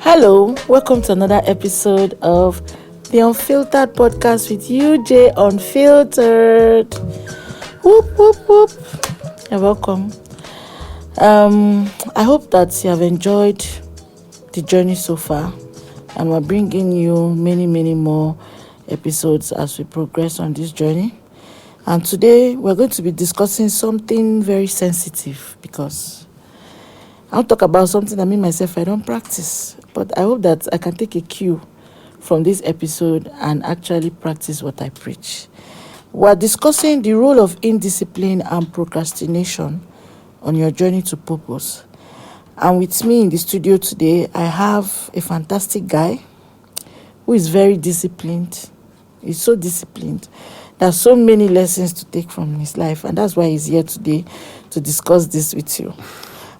Hello, welcome to another episode of the Unfiltered Podcast with Ujay, Unfiltered. Whoop, whoop, whoop. You're welcome. I hope that you have enjoyed the journey so far, and we're bringing you many more episodes as we progress on this journey. And today we're going to be discussing something very sensitive because I'll talk about something that me myself I don't practice, but I hope that I can take a cue from this episode and actually practice what I preach. We're discussing the role of indiscipline and procrastination on your journey to purpose. And with me in the studio today, I have a fantastic guy who is very disciplined. He's so disciplined. There's so many lessons to take from his life, and that's why he's here today to discuss this with you.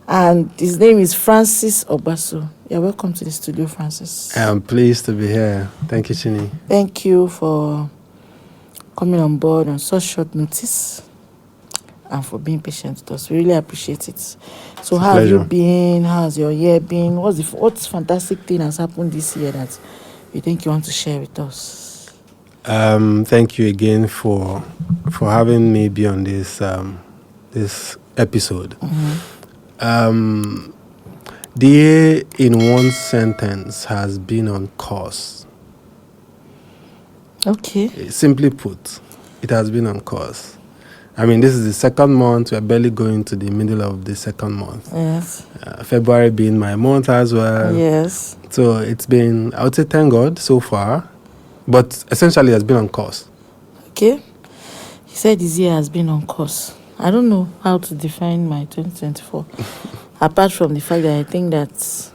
And his name is Francis Obaso. You're welcome to the studio, Francis. I'm pleased to be here. Thank you, Chini. Thank you for coming on board on such short notice and for being patient with us. We really appreciate it. So how have you been? How's your year been? What's fantastic thing has happened this year that you think you want to share with us? Thank you again for having me be on this episode. Mm-hmm. The year in one sentence has been on course. Okay. Simply put, it has been on course. I mean, this is the second month. We're barely going to the middle of the second month. Yes. February being my month as well. Yes. So it's been, I would say, thank God so far. But essentially, it has been on course. Okay. He said this year has been on course. I don't know how to define my 2024. Apart from the fact that I think that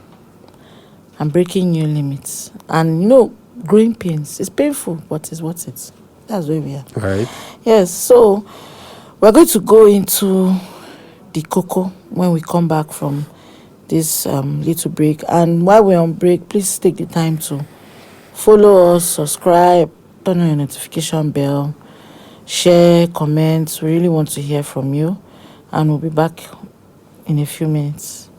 I'm breaking new limits. And, growing pains. It's painful, but it's worth it. That's where we are. Right. Yes, so we're going to go into the cocoa when we come back from this little break. And while we're on break, please take the time to follow us, subscribe, turn on your notification bell, share, comment. We really want to hear from you. And we'll be back in a few minutes.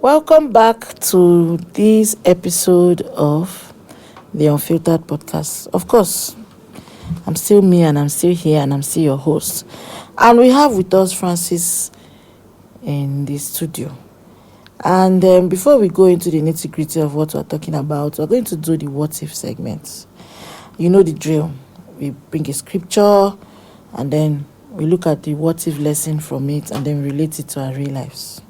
Welcome back to this episode of the Unfiltered Podcast. Of course, I'm still me and I'm still here and I'm still your host. And we have with us Francis in the studio. And before we go into the nitty-gritty of what we're talking about, we're going to do the what if segment. You know the drill. We bring a scripture and then we look at the what if lesson from it and then relate it to our real lives.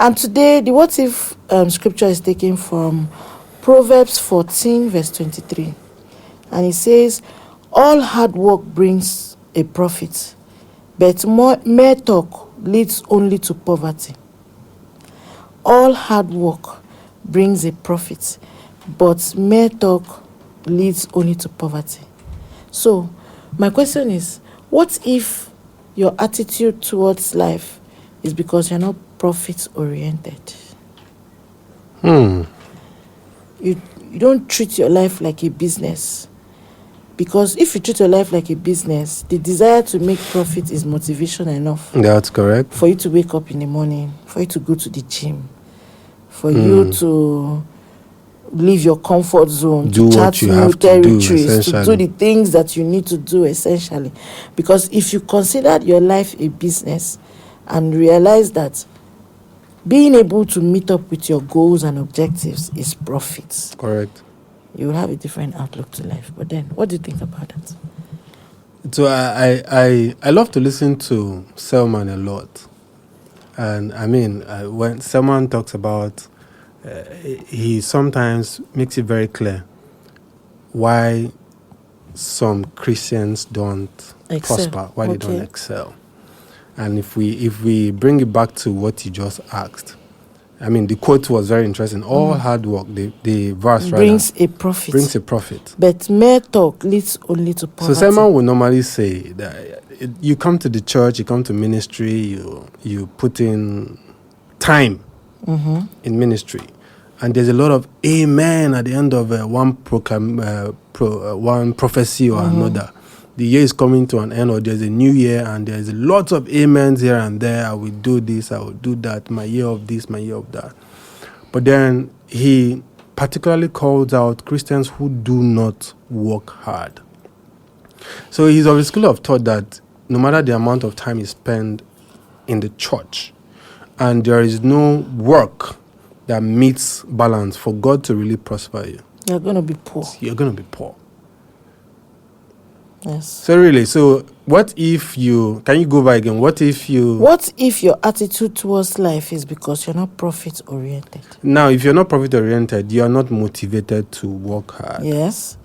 And today, the what if scripture is taken from Proverbs 14, verse 23. And it says, all hard work brings a profit, but mere talk leads only to poverty. All hard work brings a profit, but mere talk leads only to poverty. So, my question is, what if your attitude towards life is because you're not profit-oriented? You don't treat your life like a business. Because if you treat your life like a business, the desire to make profit is motivation enough. That's correct. For you to wake up in the morning, for you to go to the gym, for you to leave your comfort zone, do to what chart you new have territories, to do the things that you need to do essentially. Because if you considered your life a business and realize that being able to meet up with your goals and objectives is profit, Correct. you will have a different outlook to life. But then, what do you think about that? So I love to listen to Selman a lot. And I mean, when someone talks about, he sometimes makes it very clear why some Christians don't prosper, why they don't excel. And if we bring it back to what you just asked, I mean, the quote was very interesting. All hard work, the verse brings a profit. But mere talk leads only to poverty. So someone would normally say that you come to the church, you come to ministry, you put in time in ministry, and there's a lot of amen at the end of one prophecy or another. the year is coming to an end, or there's a new year and there's lots of amens here and there. I will do this, I will do that, my year of this, my year of that. But then he particularly calls out Christians who do not work hard. So he's of the school of thought that no matter the amount of time you spend in the church, and there is no work that meets balance for God to really prosper you, You're going to be poor. you're going to be poor. Yes. So really, what if you, can you go back again? What if your attitude towards life is because you're not profit-oriented? Now, if you're not profit-oriented, you are not motivated to work hard. Yes.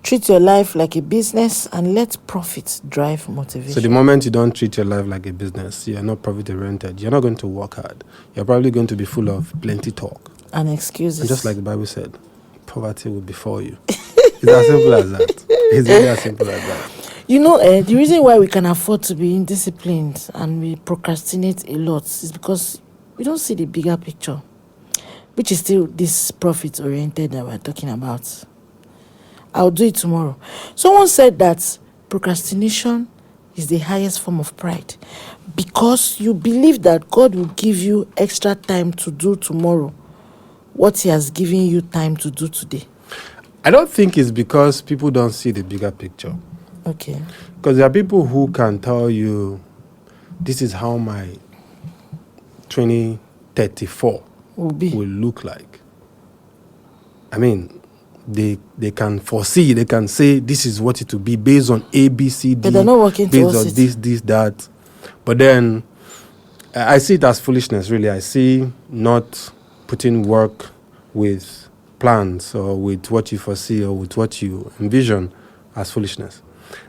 Treat your life like a business and let profit drive motivation. So the moment you don't treat your life like a business, you're not profit-oriented, you're not going to work hard. You're probably going to be full of plenty talk. And excuses. And just like the Bible said, poverty will befall you. It's as simple as that. It's really as simple as that. You know, the reason why we can afford to be indisciplined and we procrastinate a lot is because we don't see the bigger picture, which is still this profit-oriented that we're talking about. I'll do it tomorrow. Someone said that procrastination is the highest form of pride because you believe that God will give you extra time to do tomorrow what he has given you time to do today. I don't think it's because people don't see the bigger picture. Okay. Because there are people who can tell you, this is how my 2034 Will look like. I mean, they can foresee, they can say, this is what it will be based on A, B, C, D. But they're not working based towards on it. this, that. But then, I see it as foolishness, really. I see not putting work with plans or with what you foresee or with what you envision as foolishness.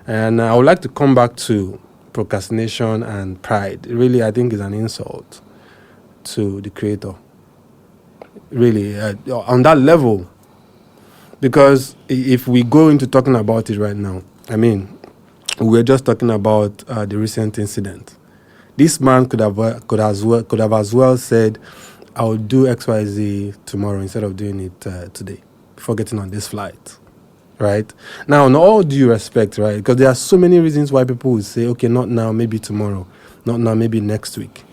And I would like to come back to procrastination and pride. Really, I think is an insult to the Creator. Really, on that level. Because if we go into talking about it right now, I mean, we're just talking about the recent incident. This man could have as well said, I'll do XYZ tomorrow instead of doing it today before getting on this flight. Right? Now, in all due respect, right? Because there are so many reasons why people would say, okay, not now, maybe tomorrow. Not now, maybe next week.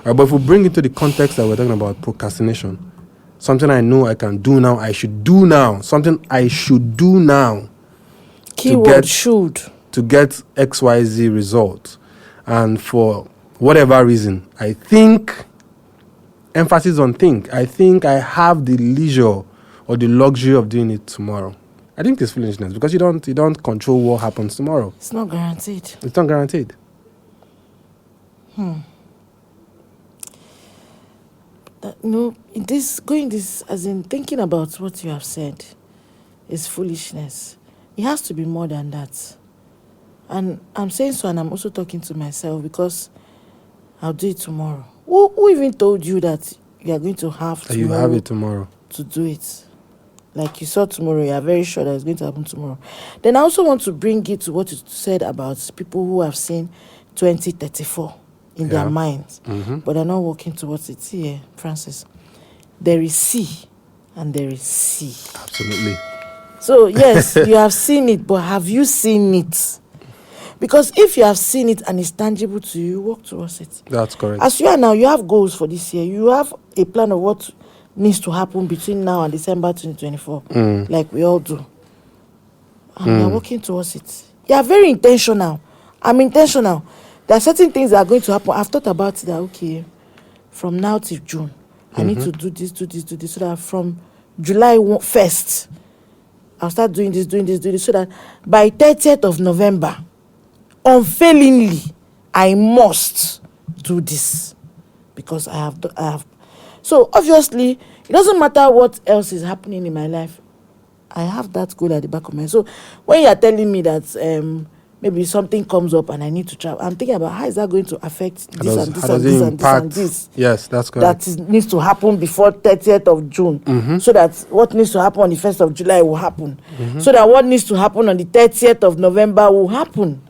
Right, but if we bring it to the context that we're talking about procrastination, something I know I can do now, I should do now. Something I should do now. Keyword should. To get XYZ results. And for whatever reason, I think, emphasis on think, I think I have the leisure or the luxury of doing it tomorrow. I think it's foolishness because you don't control what happens tomorrow. It's not guaranteed. It's not guaranteed. As in thinking about what you have said is foolishness. It has to be more than that. And I'm saying so, and I'm also talking to myself because I'll do it tomorrow. Who even told you that you are going to have tomorrow? You have it tomorrow to do it. Like you saw tomorrow, you are very sure that it's going to happen tomorrow. Then I also want to bring it to what you said about people who have seen 2034 in their minds, but they're not working towards it. See, Francis, there is C and there is C. Absolutely. So, yes, you have seen it, but have you seen it? Because if you have seen it and it's tangible to you, work towards it. That's correct. As you are now, you have goals for this year. You have a plan of what needs to happen between now and December 2024, like we all do. And we are working towards it. You are very intentional. I'm intentional. There are certain things that are going to happen. I've thought about it that, okay, from now till June, I need to do this, so that from July 1st, I'll start doing this, so that by 30th of November, unfailingly, I must do this because I have. So obviously, it doesn't matter what else is happening in my life. I have that goal at the back of my head. So when you are telling me that maybe something comes up and I need to travel, I'm thinking about how is that going to affect this. Yes, that's correct. That needs to happen before 30th of June. So that what needs to happen on the 1st of July will happen. So that what needs to happen on the 30th of November will happen.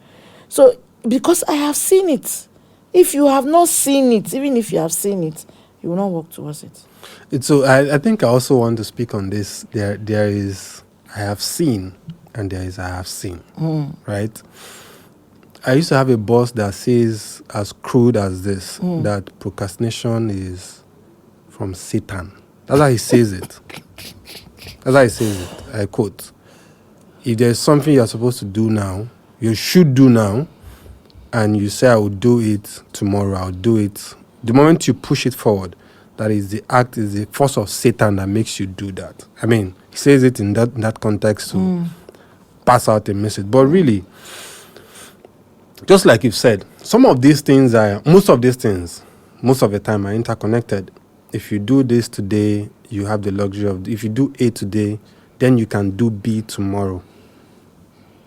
So because I have seen it. If you have not seen it, even if you have seen it, you will not work towards it. So I think I also want to speak on this. There is, I have seen and there is I have seen. Right? I used to have a boss that says as crude as this, that procrastination is from Satan. That's how he says it. That's how he says it. I quote, if there's something you're supposed to do now, you should do now, and you say, I will do it tomorrow, I'll do it. The moment you push it forward, that is the force of Satan that makes you do that. I mean, he says it in that context to pass out a message. But really, just like you've said, most of the time are interconnected. If you do this today, you have the luxury of, if you do A today, then you can do B tomorrow,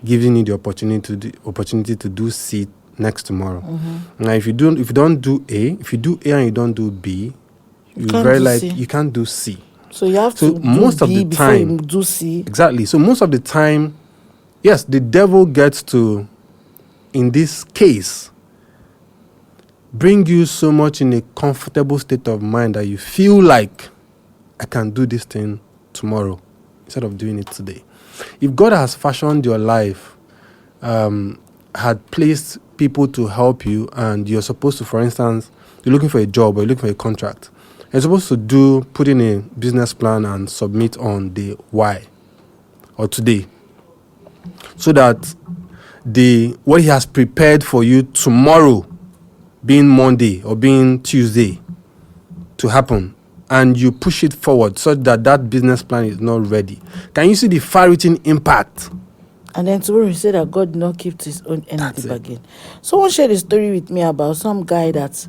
giving you the opportunity to do C next tomorrow. Now, if you don't do A, if you do A and you don't do B, you can't do C. So you have to most do of B the time, before you do C. Exactly. So most of the time, yes, the devil gets to, in this case, bring you so much in a comfortable state of mind that you feel like, I can do this thing tomorrow instead of doing it today. If God has fashioned your life, had placed people to help you, and you're supposed to, for instance, you're looking for a job or you're looking for a contract, you're supposed to put in a business plan and submit on the Y or today, so that what he has prepared for you tomorrow, being Monday or being Tuesday, to happen, and you push it forward so that business plan is not ready. Can you see the far-reaching impact? And then tomorrow he said that God did not keep his own end of the bargain. Someone shared a story with me about some guy that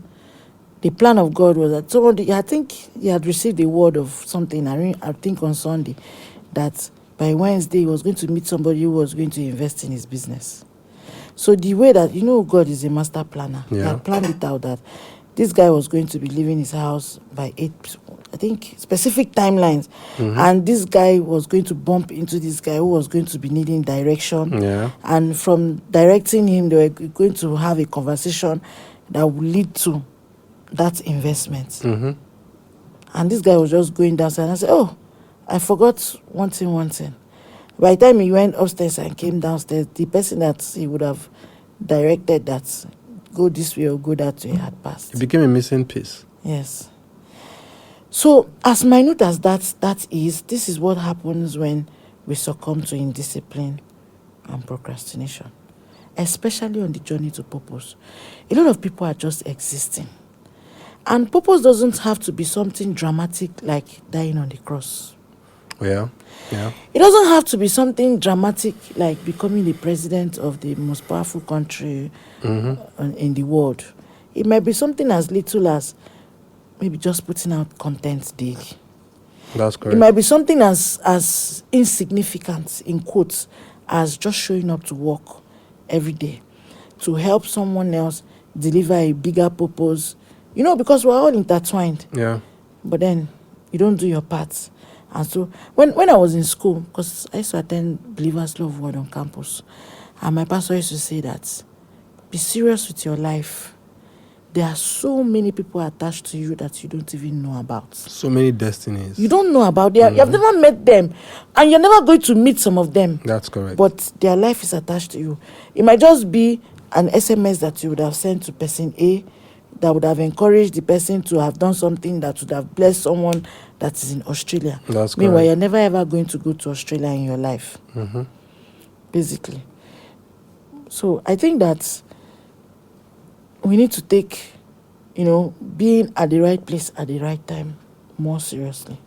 the plan of God was that somebody, I think he had received a word of something, I think on Sunday, that by Wednesday he was going to meet somebody who was going to invest in his business. So the way that, God is a master planner. Yeah. He had planned it out that this guy was going to be leaving his house by 8, I think, specific timelines. And this guy was going to bump into this guy who was going to be needing direction. Yeah. And from directing him, they were going to have a conversation that would lead to that investment. And this guy was just going downstairs, and I said, oh, I forgot one thing. By the time he went upstairs and came downstairs, the person that he would have directed that go this way or go that way had passed. It became a missing piece. Yes. So as minute as that is, this is what happens when we succumb to indiscipline and procrastination, especially on the journey to purpose. A lot of people are just existing. And purpose doesn't have to be something dramatic like dying on the cross. Yeah. It doesn't have to be something dramatic like becoming the president of the most powerful country in the world. It might be something as little as maybe just putting out content daily. That's correct. It might be something as insignificant, in quotes, as just showing up to work every day to help someone else deliver a bigger purpose. Because we're all intertwined. Yeah. But then you don't do your part. And so when I was in school, because I used to attend Believers Love Word on campus, and my pastor used to say that, be serious with your life. There are so many people attached to you that you don't even know about. So many destinies. You don't know about them. You have never met them. And you're never going to meet some of them. That's correct. But their life is attached to you. It might just be an SMS that you would have sent to person A that would have encouraged the person to have done something that would have blessed someone that is in Australia. That's Meanwhile, correct. you're never ever going to go to Australia in your life. Basically. So I think that we need to take, being at the right place at the right time more seriously.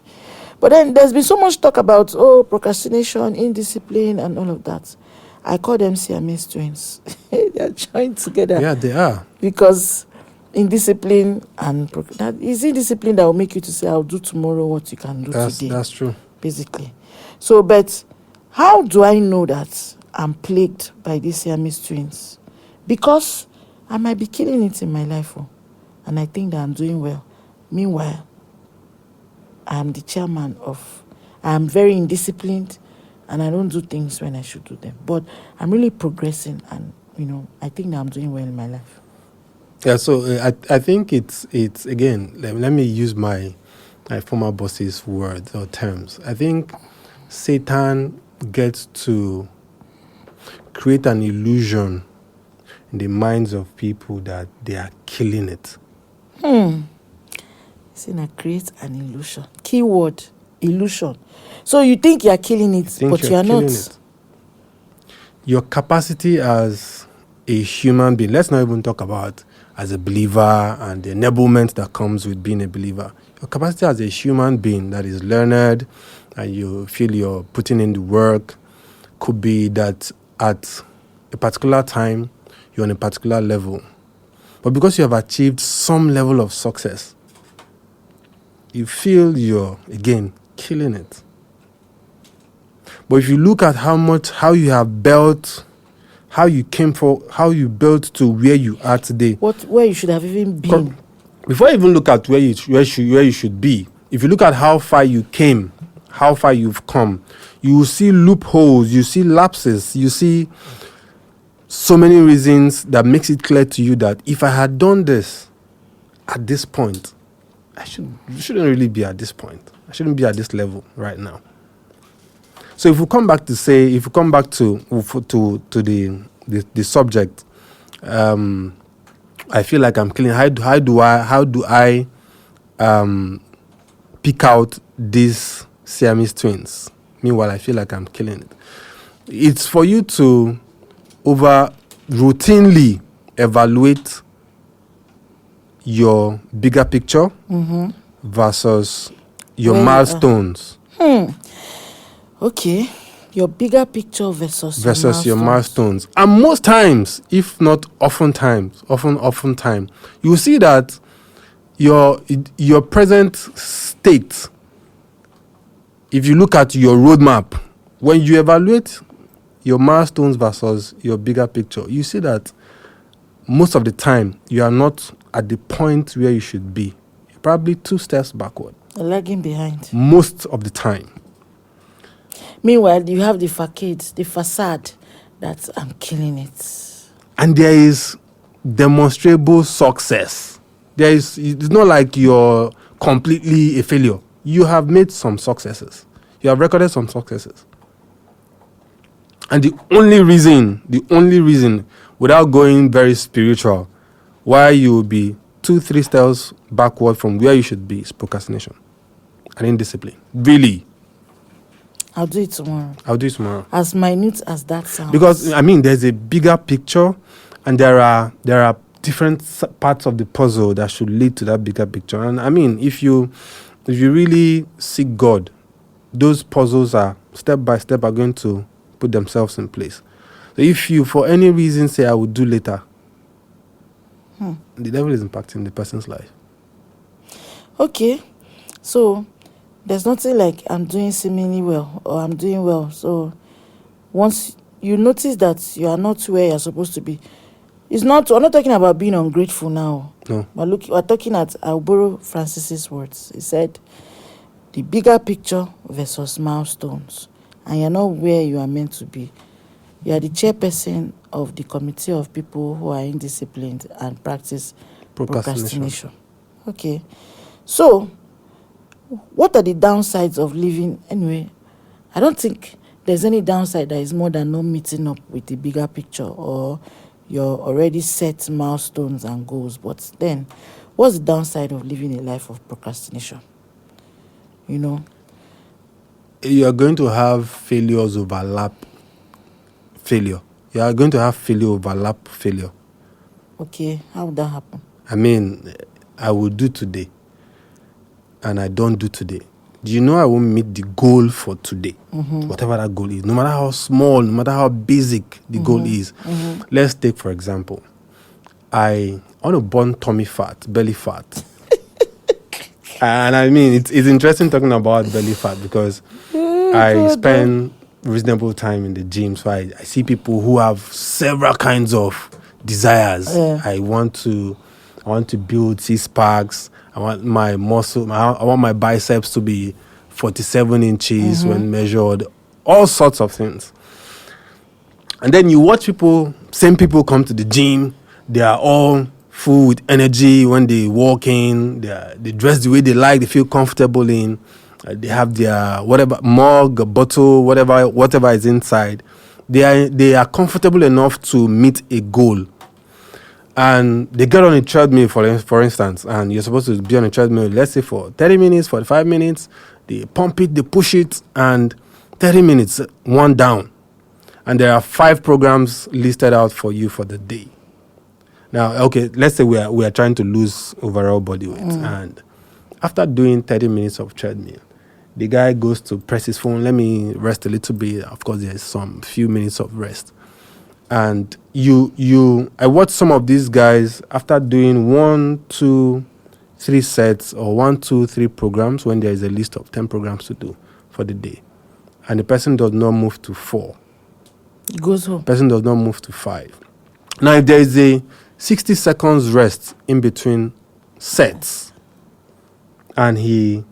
But then there's been so much talk about, procrastination, indiscipline, and all of that. I call them Siamese twins. They are joined together. Yeah, they are. Because indiscipline and that is indiscipline that will make you to say, I'll do tomorrow what you can do today. That's true. Basically. So, but how do I know that I'm plagued by these Siamese twins? Because I might be killing it in my life, and I think that I'm doing well. Meanwhile, I'm the chairman I'm very indisciplined, and I don't do things when I should do them. But I'm really progressing, and, I think that I'm doing well in my life. Yeah, so I think it's again, let me use my former boss's words or terms. I think Satan gets to create an illusion in the minds of people that they are killing it. Saying create an illusion. Keyword, illusion. So you think you're killing it, but you're not. It. Your capacity as a human being, let's not even talk about as a believer and the enablement that comes with being a believer. Your capacity as a human being that is learned and you feel you're putting in the work could be that at a particular time, you're on a particular level. But because you have achieved some level of success, you feel you're, again, killing it. But if you look at how you have built, how you built to where you are today. Where you should have even been. Before you even look at where you should be, if you look at how far you came, how far you've come, you will see loopholes, you see lapses, you see so many reasons that makes it clear to you that if I had done this at this point, shouldn't really be at this point. I shouldn't be at this level right now. So if we come back to the subject, I feel like I'm killing. How do I pick out these Siamese twins? Meanwhile, I feel like I'm killing it. It's for you to routinely evaluate your bigger picture versus your milestones. Okay, your bigger picture versus your milestones. And most times, if not often, you will see that your present state, if you look at your roadmap, when you evaluate your milestones versus your bigger picture, you see that most of the time, you are not at the point where you should be. You're probably 2 steps backward. You're lagging behind. Most of the time. Meanwhile, you have the facade that I'm killing it. And there is demonstrable success. It's not like you're completely a failure. You have made some successes. You have recorded some successes. And the only reason, without going very spiritual, why you will be 2-3 steps backward from where you should be is procrastination and indiscipline. Really. I'll do it tomorrow. As minute as that sounds. Because, there's a bigger picture and there are different parts of the puzzle that should lead to that bigger picture. And, if you really seek God, those puzzles are step by step are going to put themselves in place. So if you, for any reason, say, I will do later, the devil is impacting the person's life. Okay. So there's nothing like I'm doing seemingly well or I'm doing well. So once you notice that you are not where you're supposed to be, we're not talking about being ungrateful now. No. But look, we're talking I'll borrow Francis's words. He said, the bigger picture versus milestones. And you're not where you are meant to be. You are the chairperson of the committee of people who are indisciplined and practice procrastination. Okay. So, what are the downsides of living? Anyway, I don't think there's any downside that is more than not meeting up with the bigger picture or your already set milestones and goals. But then, what's the downside of living a life of procrastination? You are going to have failures overlap failure. You are going to have failure overlap failure. Okay, how would that happen? I will do today and I don't do today. Do you know I won't meet the goal for today? Whatever that goal is, no matter how small, no matter how basic the goal is. Let's take, for example, I want to burn tummy fat, belly fat. And it's interesting talking about belly fat because I spend reasonable time in the gym. So I see people who have several kinds of desires. Yeah. I want to build 6 packs. I want my muscle. I want my biceps to be 47 inches when measured. All sorts of things. And then you watch same people come to the gym. They are all full with energy when they walk in. They dress the way they like. They feel comfortable in. They have their whatever mug, bottle, whatever is inside. They are comfortable enough to meet a goal. And they get on a treadmill, for instance, and you're supposed to be on a treadmill, let's say for 30 minutes, 45 minutes. They pump it, they push it, and 30 minutes, one down. And there are 5 programs listed out for you for the day. Now, okay, let's say we are trying to lose overall body weight. And after doing 30 minutes of treadmill, the guy goes to press his phone. Let me rest a little bit. Of course, there's some few minutes of rest. And I watch some of these guys after doing 1, 2, 3 sets or 1, 2, 3 programs when there is a list of 10 programs to do for the day. And the person does not move to 4. He goes home. The person does not move to 5. Now, if there is a 60 seconds rest in between sets, and he,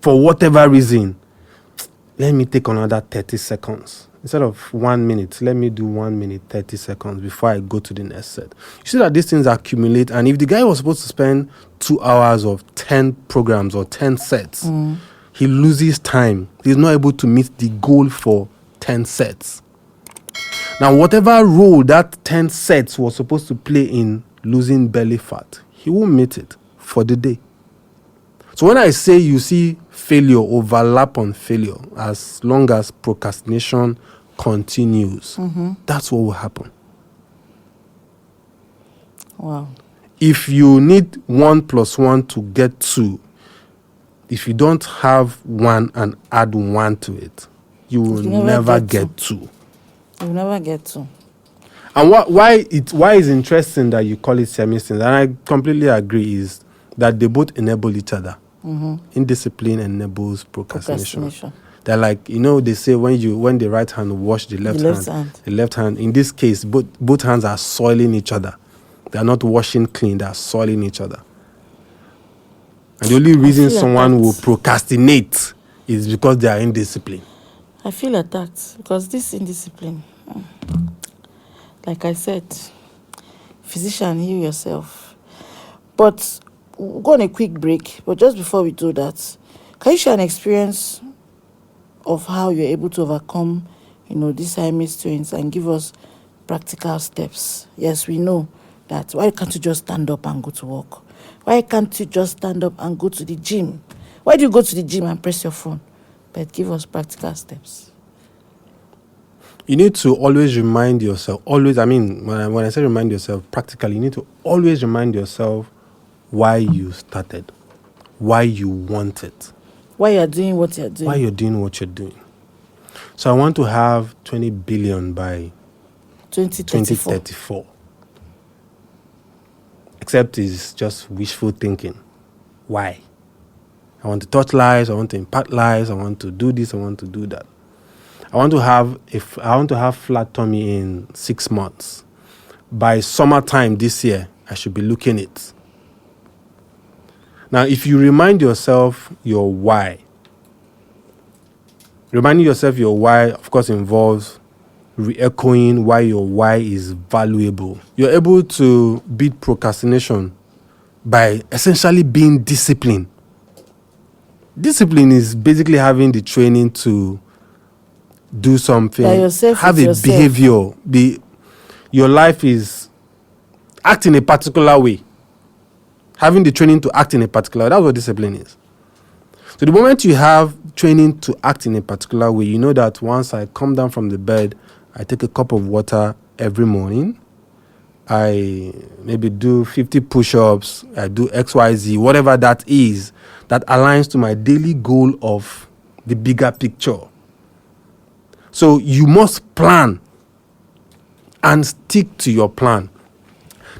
for whatever reason, let me take another 30 seconds. Instead of 1 minute, let me do 1 minute, 30 seconds before I go to the next set. You see that these things accumulate. And if the guy was supposed to spend 2 hours of 10 programs or 10 sets, he loses time. He's not able to meet the goal for 10 sets. Now, whatever role that 10 sets was supposed to play in losing belly fat, he won't meet it for the day. So when I say you see failure overlap on failure, as long as procrastination continues, that's what will happen. Wow. If you need 1 + 1 to get 2, if you don't have 1 and add 1 to it, you will never get 2. You will never get 2. And why is interesting that you call it semi-sins, and I completely agree, is that they both enable each other. Indiscipline enables procrastination. They're like, they say when the right hand wash the left hand, the left hand, in this case, both hands are soiling each other. They are not washing clean, they are soiling each other. And the only reason someone will procrastinate is because they are indisciplined. I feel attacked because this indiscipline, like I said, physician, heal yourself. But we'll go on a quick break. But just before we do that, can you share an experience of how you're able to overcome, these high mistrains and give us practical steps? Yes, we know that. Why can't you just stand up and go to work? Why can't you just stand up and go to the gym? Why do you go to the gym and press your phone? But give us practical steps. You need to always remind yourself, when I say remind yourself practically, you need to always remind yourself why you started, why you want it. Why you're doing what you're doing. Why you're doing what you're doing. So I want to have 20 billion by 2034. Except it's just wishful thinking. Why? I want to touch lives, I want to impact lives, I want to do this, I want to do that. I want to have flat tummy in 6 months. By summertime this year, I should be looking it. Now, if you remind yourself your why, reminding yourself your why, of course, involves re-echoing why your why is valuable. You're able to beat procrastination by essentially being disciplined. Discipline is basically having the training to do something, have a behavior. Your life is act in a particular way. Having the training to act in a particular way, that's what discipline is. So the moment you have training to act in a particular way, you know that once I come down from the bed, I take a cup of water every morning. I maybe do 50 push-ups, I do XYZ, whatever that is, that aligns to my daily goal of the bigger picture. So you must plan and stick to your plan.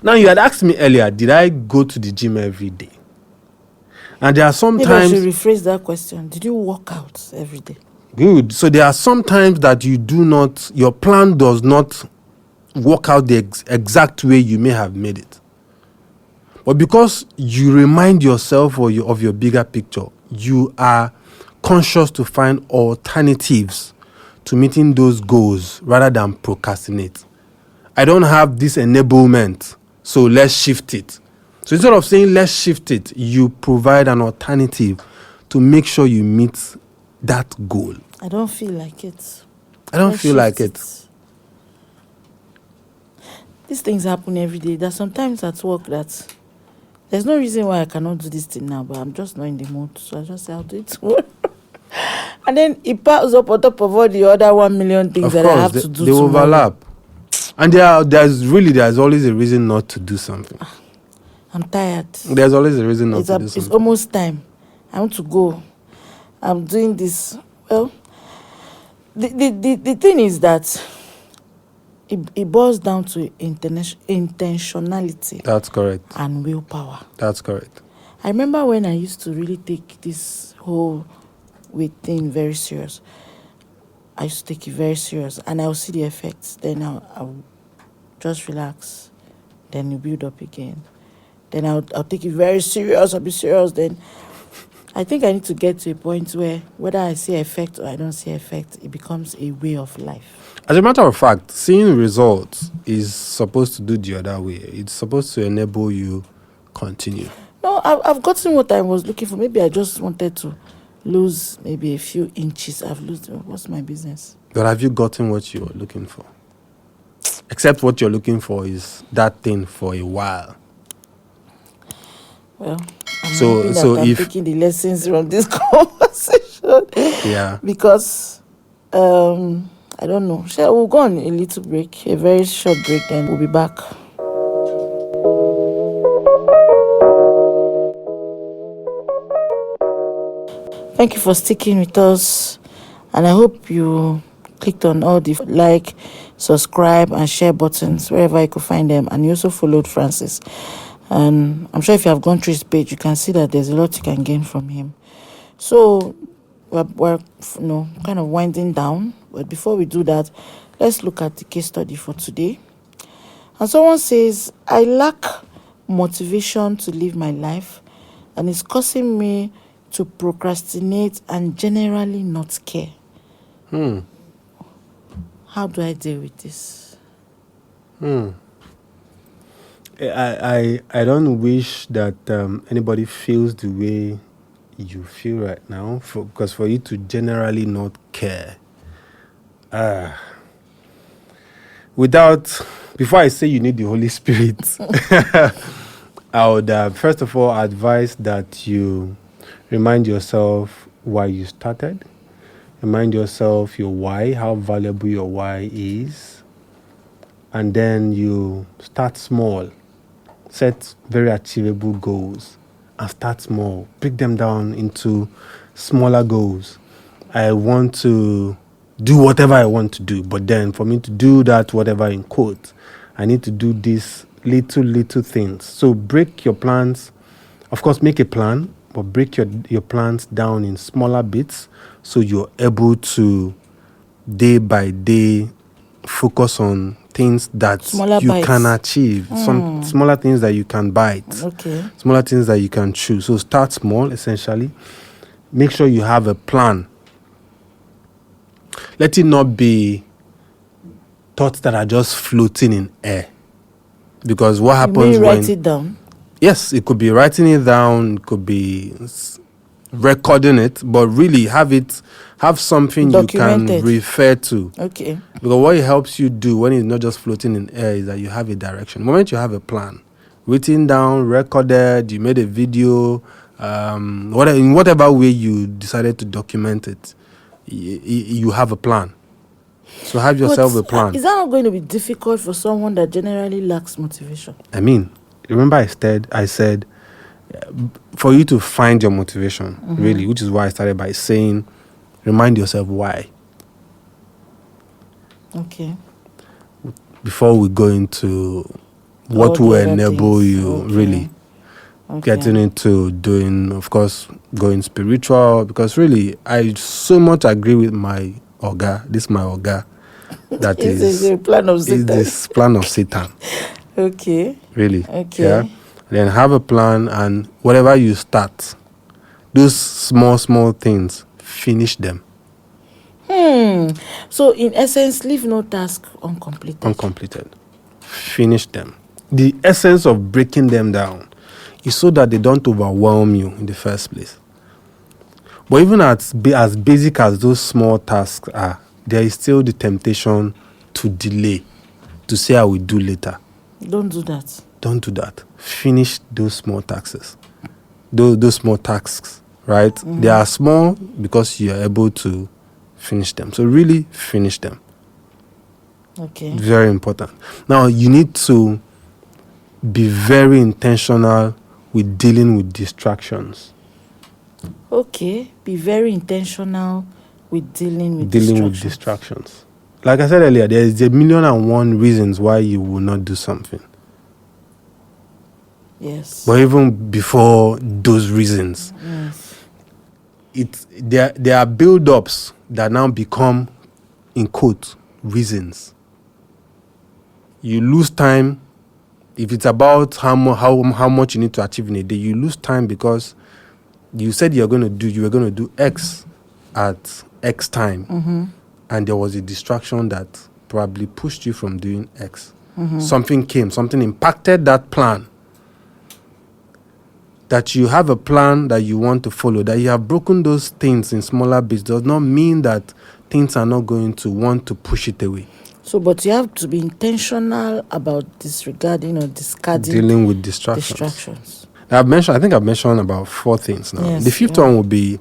Now, you had asked me earlier, did I go to the gym every day? And there are some times... Maybe I should rephrase that question. Did you work out every day? Good. So there are some times that your plan does not work out the exact way you may have made it. But because you remind yourself of your bigger picture, you are conscious to find alternatives to meeting those goals rather than procrastinate. I don't have this enablement, so let's shift it. So instead of saying let's shift it, you provide an alternative to make sure you meet that goal. I don't feel like it. I don't feel like it. these things happen every day. There's sometimes at work that there's no reason why I cannot do this thing now, but I'm just not in the mood. So I just say I'll do it tomorrow. And then it piles up on top of all the other 1 million things Of that course, I have to do they tomorrow. overlap. And there's always a reason not to do something. I'm tired. There's always a reason not to do It's something. almost time. I want to go. I'm doing this. Well, the thing is that it boils down to intentionality That's correct. and willpower. That's correct. I remember when I used to really take this whole weight thing very serious. I used to take it very serious, and I'll see the effects. Then I'll just relax. Then you build up again. Then I'll take it very serious. I'll be serious. Then I think I need to get to a point where whether I see effect or I don't see effect, it becomes a way of life. As a matter of fact, seeing results is supposed to do the other way. It's supposed to enable you continue. No, I've gotten what I was looking for. Maybe I just wanted to lose maybe a few inches. I've lost. What's my business? But have you gotten what you were looking for? Except what you're looking for is that thing for a while. Well, I'm So hoping that I'm if taking the lessons from this conversation. yeah, Because I don't know. We'll go on a little break, a very short break, then we'll be back. Thank you for sticking with us, and I hope you clicked on all the like, subscribe, and share buttons wherever you could find them, and you also followed Francis. And I'm sure if you have gone through his page, you can see that there's a lot you can gain from him. So we're kind of winding down, but before we do that, let's look at the case study for today. And someone says, I lack motivation to live my life, and it's causing me to procrastinate and generally not care. How do I deal with this? I don't wish that anybody feels the way you feel right now, because for you to generally not care. Before I say you need the Holy Spirit, I would first of all advise that you remind yourself why you started. Remind yourself your why, how valuable your why is. And then you start small. Set very achievable goals and start small. Break them down into smaller goals. I want to do whatever I want to do, but then for me to do that, whatever in quotes, I need to do these little things. So break your plans. Of course, make a plan, but break your plans down in smaller bits so you're able to day by day focus on things that Smaller you bites. can achieve. Some smaller things that you can bite. Okay. Smaller things that you can choose. So start small, essentially. Make sure you have a plan. Let it not be thoughts that are just floating in air. Because what happens when... write it down? Yes, it could be writing it down, it could be recording it, but really have something Documented. you can refer to. Okay. Because what it helps you do when it's not just floating in air is that you have a direction. The moment you have a plan, written down, recorded, you made a video, in whatever way you decided to document it, you have a plan. So have yourself a plan. Is that not going to be difficult for someone that generally lacks motivation? I mean, remember I said for you to find your motivation, really, which is why I started by saying, remind yourself why. Okay. Before we go into what All the will other enable things. you Okay. really getting into doing, of course, going spiritual, because really, I so much agree with my Oga. This is my Oga. That Is a plan of Satan. this plan of Satan. Okay. Really. Okay. Yeah. Then have a plan, and whatever you start, those small things, finish them. So in essence, leave no task uncompleted. Finish them. The essence of breaking them down is so that they don't overwhelm you in the first place. But even as basic as those small tasks are, there is still the temptation to delay, to say I will do later. Don't do that. Don't do that. Finish those small tasks. Those small tasks, right? They are small because you are able to finish them. So really finish them. Okay. Very important. Now, you need to be very intentional with dealing with distractions. Okay. Be very intentional with dealing with distractions. Like I said earlier, there is 1,000,001 reasons why you will not do something. Yes. But even before those reasons, there are build-ups that now become, in quote, reasons. You lose time. If it's about how much you need to achieve in a day, you lose time because you said you were going to do X at X time, and there was a distraction that probably pushed you from doing X. Something impacted that plan. That you have a plan that you want to follow, that you have broken those things in smaller bits, does not mean that things are not going to want to push it away. So, but you have to be intentional about disregarding or discarding dealing with distractions. I think I've mentioned about 4 things now. Yes, the 5th one will be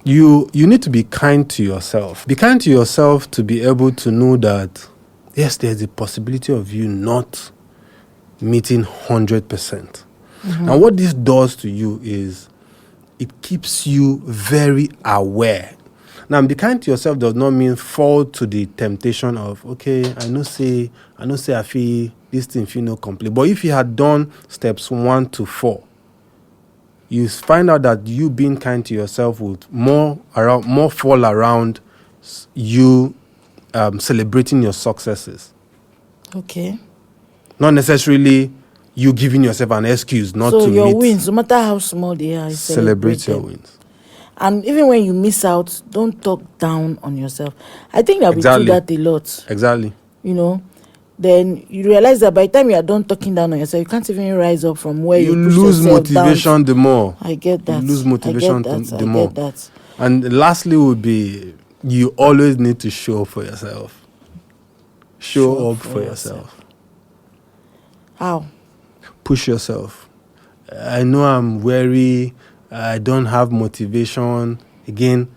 you need to be kind to yourself. Be kind to yourself to be able to know that, yes, there's a possibility of you not meeting 100%. And what this does to you is it keeps you very aware. Now, be kind to yourself does not mean fall to the temptation of, okay, I know say I feel this thing feel no complete. But if you had done steps 1 to 4, you find out that you being kind to yourself would more fall around you celebrating your successes. Okay. Not necessarily you giving yourself an excuse not to meet. So your wins, no matter how small they are, celebrate your wins. And even when you miss out, don't talk down on yourself. I think that we do that a lot. Exactly. You know, then you realize that by the time you are done talking down on yourself, you can't even rise up from where you push lose yourself motivation down. The more. I get that. You lose motivation the more. I get that. And lastly would be, you always need to show up for yourself. Show up for yourself. How? Push yourself. I know I'm weary. I don't have motivation. Again,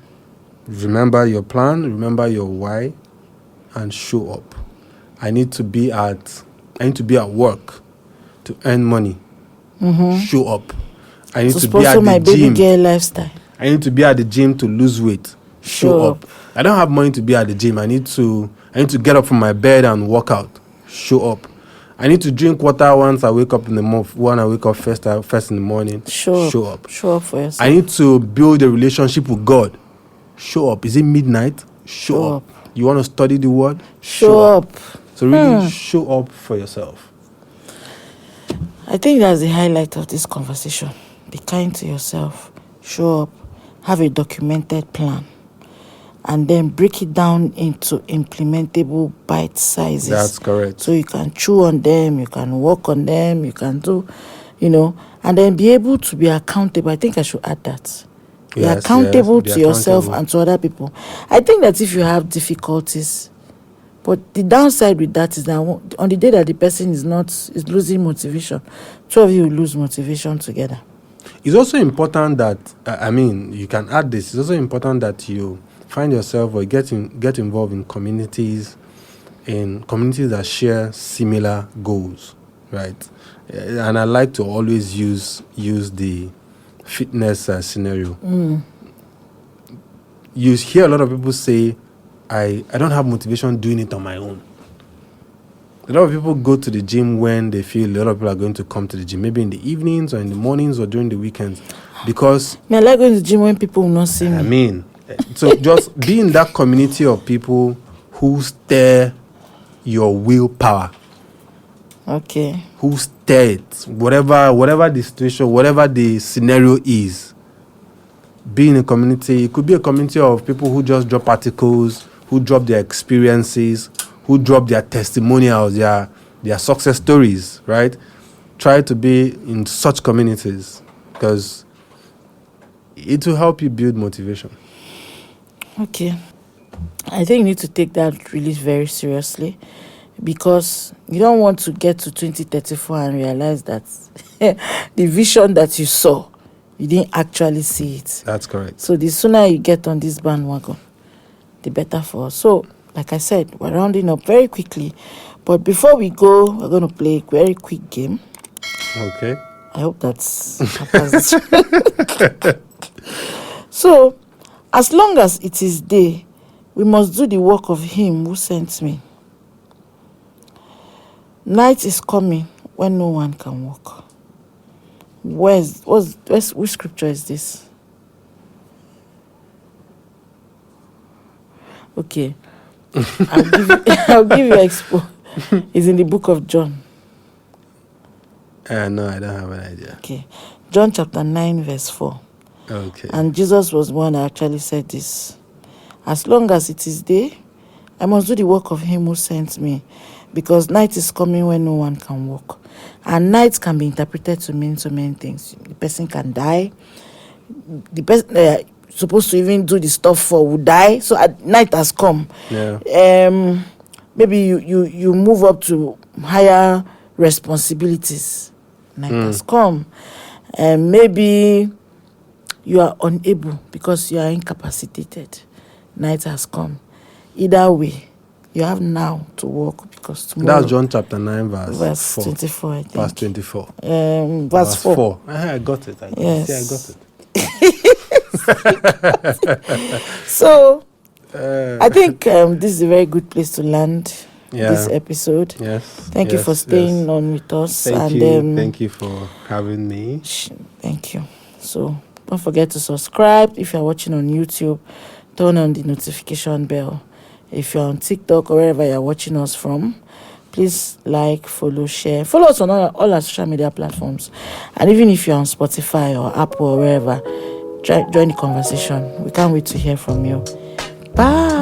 remember your plan. Remember your why, and show up. I need to be at work to earn money. Show up. I need to be at my the baby gym. girl lifestyle. I need to be at the gym to lose weight. Show up. I don't have money to be at the gym. I need to get up from my bed and work out. Show up. I need to drink water once I wake up in the morning. When I wake up first in the morning. Show up. Show up for yourself. I need to build a relationship with God. Show up. Is it midnight? Show up. You want to study the word? Show up. So really show up for yourself. I think that's the highlight of this conversation. Be kind to yourself. Show up. Have a documented plan. And then break it down into implementable bite sizes. That's correct. So you can chew on them, you can work on them, you can do, and then be able to be accountable. I think I should add that. Be accountable to yourself and to other people. I think that if you have difficulties, but the downside with that is that on the day that the person is losing motivation, 2 of you will lose motivation together. It's also important that, you can add this, it's also important that you find yourself or get involved in communities that share similar goals, right? And I like to always use the fitness scenario. You hear a lot of people say, I don't have motivation doing it on my own. A lot of people go to the gym when they feel a lot of people are going to come to the gym, maybe in the evenings or in the mornings or during the weekends, because I like going to the gym when people will not see me. So just be in that community of people who stir your willpower. Okay. Who stir it, whatever the situation, whatever the scenario is. Be in a community. It could be a community of people who just drop articles, who drop their experiences, who drop their testimonials, their success stories, right? Try to be in such communities because it will help you build motivation. Okay. I think you need to take that really very seriously. because you don't want to get to 2034 and realize that the vision that you saw, you didn't actually see it. That's correct. So the sooner you get on this bandwagon, the better for us. So, like I said, we're rounding up very quickly. But before we go, we're going to play a very quick game. Okay. I hope that's happens. So, as long as it is day, we must do the work of him who sent me. Night is coming when no one can walk. Which scripture is this? Okay. I'll give you expo. It's in the book of John. No, I don't have an idea. Okay. John chapter 9 verse 4. Okay. And Jesus was one that actually said this. As long as it is day, I must do the work of him who sent me, because night is coming when no one can walk. And night can be interpreted to mean so many things. The person can die. The person supposed to even do the stuff for will die. So night has come. Yeah. Maybe you move up to higher responsibilities. Night has come. Maybe you are unable because you are incapacitated. Night has come. Either way, you have now to work, because tomorrow. That's John chapter 9 verse 4. 24, I think. Verse 24. Verse 4. I got it. Yes. I got it. So, I think this is a very good place to land this episode. Yes. Thank you for staying on with us. Thank you for having me. Thank you. So, don't forget to subscribe. If you're watching on YouTube, turn on the notification bell. If you're on TikTok or wherever you're watching us from, please like, follow, share. Follow us on all our social media platforms. And even if you're on Spotify or Apple or wherever, join the conversation. We can't wait to hear from you. Bye.